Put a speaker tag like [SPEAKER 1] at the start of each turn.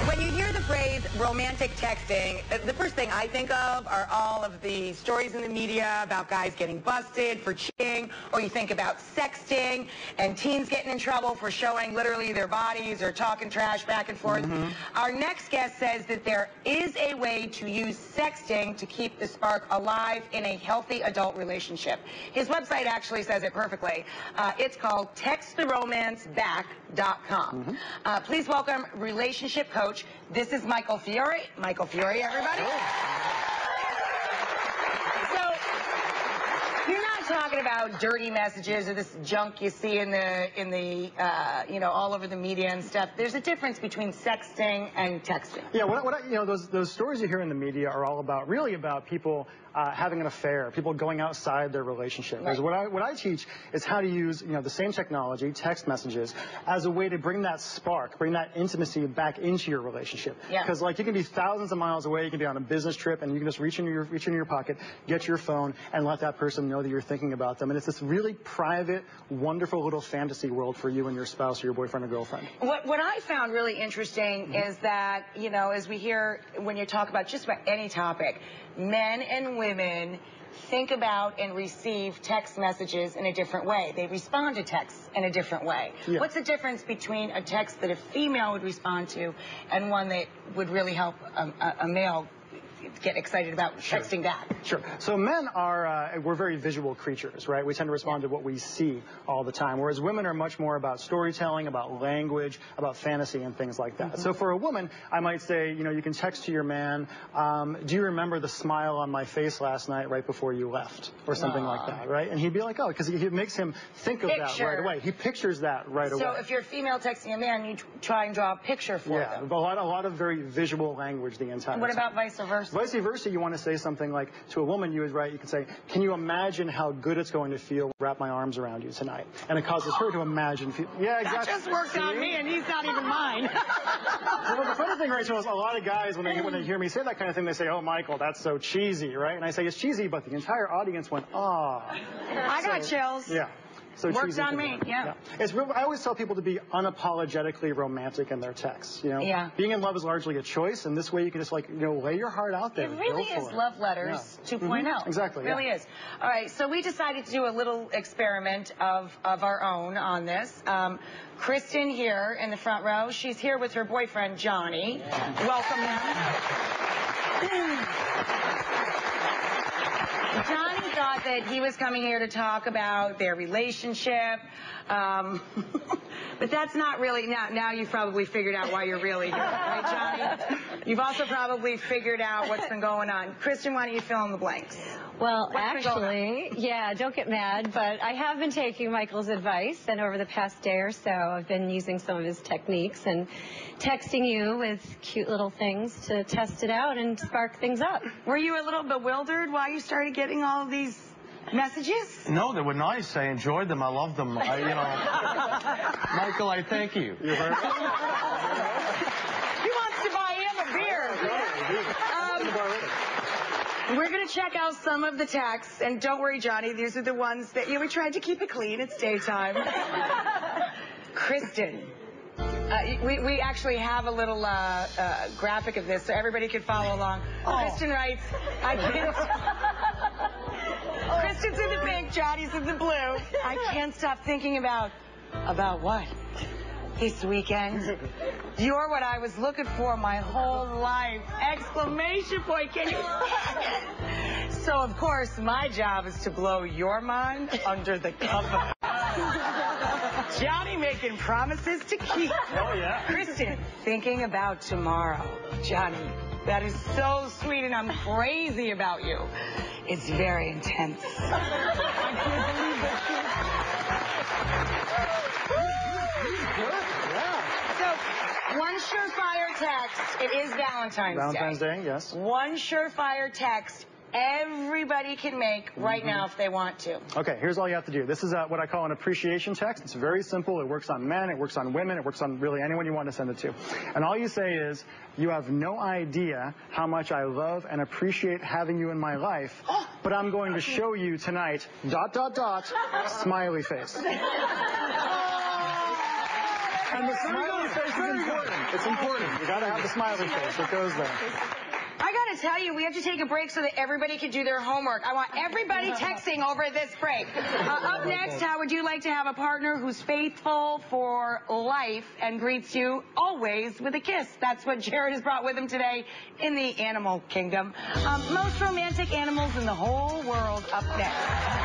[SPEAKER 1] When you hear the phrase romantic texting, the first thing I think of are all of the stories in the media about guys getting busted for cheating, or you think about sexting and teens getting in trouble for showing literally their bodies or talking trash back and forth. Our next guest says that there is a way to use sexting to keep the spark alive in a healthy adult relationship. His website actually says it perfectly. It's called texttheromanceback.com. Please welcome relationship coach. This is Michael Fiore. Michael Fiore, everybody. So, you're not talking about dirty messages or this junk you see in the all over the media and stuff. There's a difference between sexting and texting.
[SPEAKER 2] Yeah, those stories you hear in the media are all about, really about people having an affair, people going outside their relationship.
[SPEAKER 1] Right.
[SPEAKER 2] What I teach is how to use, the same technology, text messages, as a way to bring that spark, bring that intimacy back into your relationship. Because you can be thousands of miles away, you can be on a business trip, and you can just reach into your pocket, get your phone, and let that person know that you're thinking about them. And it's this really private, wonderful little fantasy world for you and your spouse or your boyfriend or girlfriend.
[SPEAKER 1] What I found really interesting is that, as we hear when you talk about just about any topic, men and women think about and receive text messages in a different way. They respond to texts in a different way. Yeah. What's the difference between a text that a female would respond to and one that would really help a male get excited about texting back?
[SPEAKER 2] Sure. So men we're very visual creatures, right? We tend to respond to what we see all the time, whereas women are much more about storytelling, about language, about fantasy and things like that. So for a woman, I might say, you can text to your man, do you remember the smile on my face last night right before you left? Or something like that, right? And he'd be like, oh, because it makes him think of that right away. He pictures that right away.
[SPEAKER 1] So if you're a female texting a man, you try and draw a picture for them.
[SPEAKER 2] Yeah, a lot of very visual language the entire time.
[SPEAKER 1] What about vice versa?
[SPEAKER 2] Vice versa, you want to say something like, to a woman, you can say, can you imagine how good it's going to feel to wrap my arms around you tonight? And it causes her to imagine. Yeah, exactly.
[SPEAKER 1] That just worked on me, and he's not even mine.
[SPEAKER 2] Well, the funny thing, Rachel, is a lot of guys, when they hear me say that kind of thing, they say, oh, Michael, that's so cheesy, right? And I say, it's cheesy, but the entire audience went, ah.
[SPEAKER 1] I got chills.
[SPEAKER 2] Yeah. So
[SPEAKER 1] worked on me, yeah.
[SPEAKER 2] It's real, I always tell people to be unapologetically romantic in their texts,
[SPEAKER 1] Yeah.
[SPEAKER 2] Being in love is largely a choice, and this way you can just, lay your heart out there.
[SPEAKER 1] It really is love letters 2.0.
[SPEAKER 2] Exactly,
[SPEAKER 1] It really is. All right, so we decided to do a little experiment of our own on this. Kristen here in the front row, she's here with her boyfriend, Johnny. Welcome him. Johnny thought that he was coming here to talk about their relationship, but that's not really, now you've probably figured out why you're really here, right, Johnny? You've also probably figured out what's been going on. Kristen, why don't you fill in the blanks?
[SPEAKER 3] Well, actually, don't get mad, but I have been taking Michael's advice, and over the past day or so, I've been using some of his techniques and texting you with cute little things to test it out and spark things up.
[SPEAKER 1] Were you a little bewildered while you started getting all of these messages?
[SPEAKER 4] No, they were nice. I enjoyed them. I loved them. Michael, I thank you.
[SPEAKER 1] He wants to buy him a beer. We're going to check out some of the texts, and don't worry, Johnny, these are the ones that, we tried to keep it clean. It's daytime. Kristen. We actually have a little graphic of this so everybody can follow along. Kristen writes, I can't... Kristen's in the pink, Johnny's in the blue. I can't stop thinking about what? This weekend. You're what I was looking for my whole life. Exclamation point. Can you... So, of course, my job is to blow your mind under the cover. Johnny making promises to keep.
[SPEAKER 2] Oh, yeah.
[SPEAKER 1] Kristen, thinking about tomorrow. Johnny, that is so sweet, and I'm crazy about you. It's very intense. I can't believe that. So, one surefire text. It is Valentine's
[SPEAKER 2] Day, yes.
[SPEAKER 1] One surefire text everybody can make right now if they want to.
[SPEAKER 2] Okay, here's all you have to do. This is what I call an appreciation text. It's very simple. It works on men. It works on women. It works on really anyone you want to send it to. And all you say is, you have no idea how much I love and appreciate having you in my life, but I'm going to show you tonight, ... smiley face. And the smiley face is important. It's important. You got to have the smiley face. It goes there.
[SPEAKER 1] I got to tell you, we have to take a break so that everybody can do their homework. I want everybody texting over this break. Up next, how would you like to have a partner who's faithful for life and greets you always with a kiss? That's what Jared has brought with him today in the animal kingdom. Most romantic animals in the whole world up next.